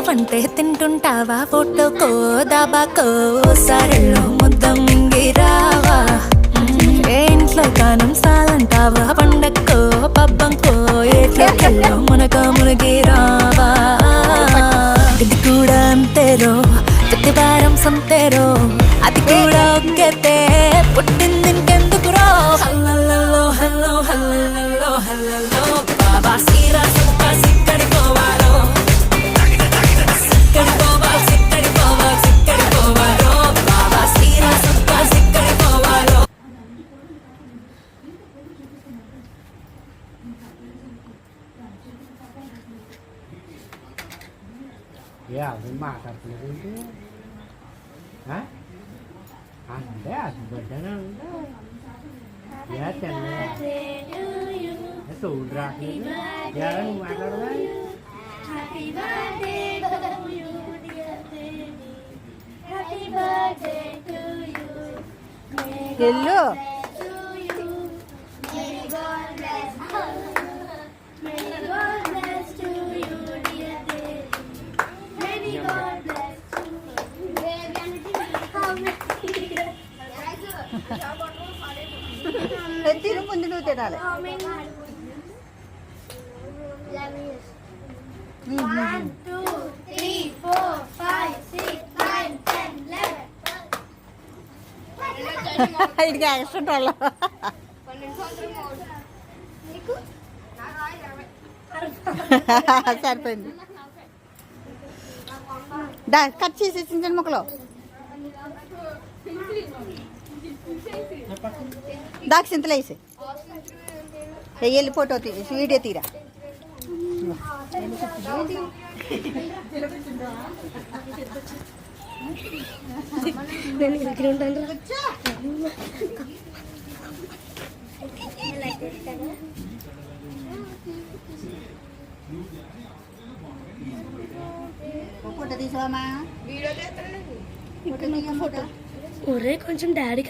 వంటే తింటుంటావా ఫోటోకో దాబాకో సరళో ముద్ద మింగిరావా ఏ ఇంట్లో కానం సాలంటావా పండక్కో పబ్బంకో ఏట్లో మునక మునిగిరావా ఇది కూడా అంతేరో ప్రతి వారం సంతేరో అది కూడా ఒక్కతే పుట్టింది ఇంకెందుకురో హల్లో హల్లో హల్లో హల్లో బాబా సీరా సుక్క సిక్కడిపోవాలో Ya, makan sendiri itu. Hah? Ada, sebenarnya ada. Ya, channel. Itu udah gitu. Ya, kan makan kan? Happy birthday to you, dear baby. Happy birthday to you. Hello. To you. May God bless you. May God bless to you, dear baby. May God bless you. Tiru mundu nu tenale. One, two, three, four, five, six, nine, 10, 11. Idga extra సరిపోయింది దా cut చేసి చిన్న చిన్న ముక్కలు దాకి చింతలు వేసి వెళ్ళి photo video తీరా ఫోటో తీసావమ్మా ఫోటో ఒరే కొంచెం డాడీ